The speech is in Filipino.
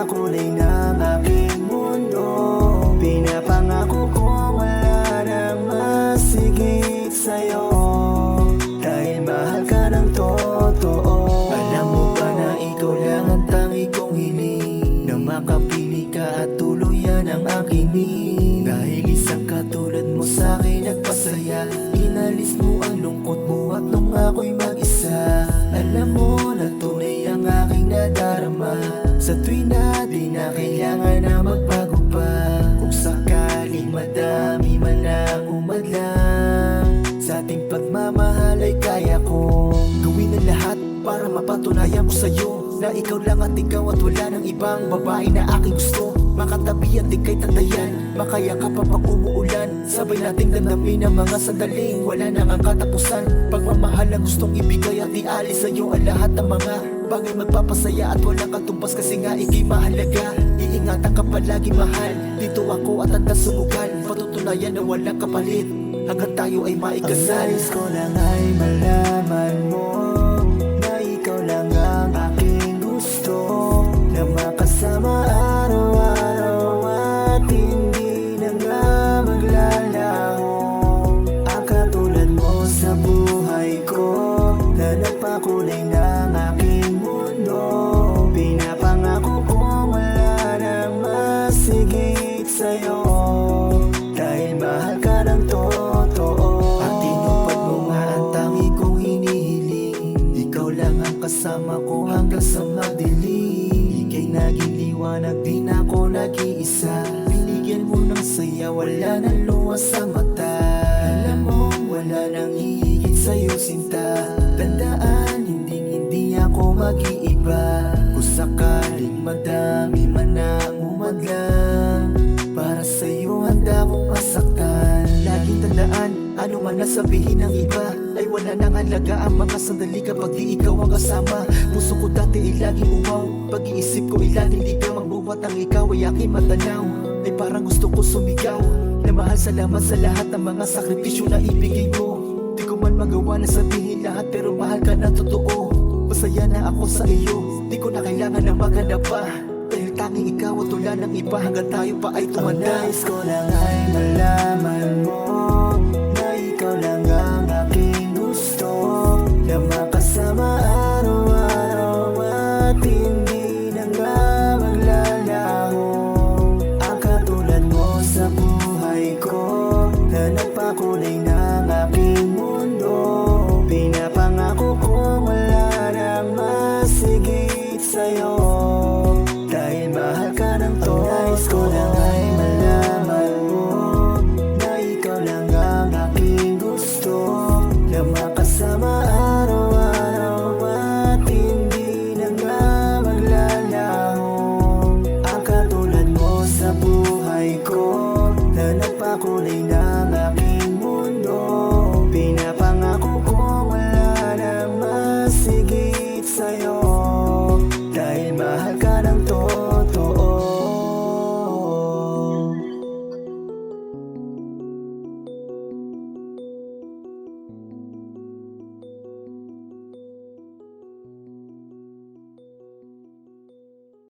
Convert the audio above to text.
napakulay ng aking mundo. Pinapangako kong wala nang masigit sa'yo, dahil mahal ka ng totoo. Alam mo ba na ikaw lang ang tangi kong hiling, na makapili ka at tuluyan ang aking hiling. Dahil isang katulad mo sa'kin nagpasaya, inalis mo ang lungkot mo at nung ako'y mag-isa. Alam mo na tunay ang aking nadarama, sa tuwing na di na kailangan na magbago pa. Kung sakaling madami man ang umadlang, sa ating pagmamahal ay kaya ko gawin ang lahat para mapatunayan ko sa'yo na ikaw lang at ikaw at wala ng ibang babae na aking gusto. Makatabi at ika'y tandayan, makaya ka pa pag umuulan. Sabay nating damdamin ang mga sandaling wala nang ang katapusan. Pagmamahal ang gustong ibigay at ialis sa'yo ang lahat ng mga bagay magpapasaya at walang katumbas, kasi nga ika'y mahalaga. Iingatan ka palagi mahal, dito ako at handa sumugal. Patutunayan na walang kapalit hanggang tayo ay maikasal. Ang nais ko lang ay malaman mo na ikaw lang ang aking gusto, na makasama araw-araw at hindi na nga maglalaho. Ang katulad mo sa buhay ko, na nagpakulay ng aking mundo. Pinapangako kong wala nang masigit sa'yo, dahil mahal ka ng totoo. At tinupad mo nga ang tangi kong hinihiling, ikaw lang ang kasama ko hanggang sa magdilim. Ika'y naging liwanag, di na ako nag-iisa. Binigyan mo ng saya, wala nang luha sa mata. Alam mo, wala nang hihigit sa'yo sinta. Tandaan, hindi ako mag-iiba. Kung sakaling madami man ang umadlang, para sa'yo handa kong masaktan. Laging tandaan, ano man nasabihin ng iba ay wala nang halaga ang mga sandali kapag di ikaw ang kasama. Puso ko dati ay laging umaw, pag-iisip ko ay laging ligaw. Ang buwat ang ikaw ay aking matanaw, ay parang gusto ko sumigaw na mahal, salamat sa lahat ng mga sakripisyo na ibigay mo. Di ko man magawa na sabihin lahat, pero mahal ka na totoo. Masaya na ako sa iyo, di ko na kailangan na maghanap pa, dahil tanging ikaw at wala ng iba hanggang tayo pa ay tumanda. Ang nais ko lang ay malaman mo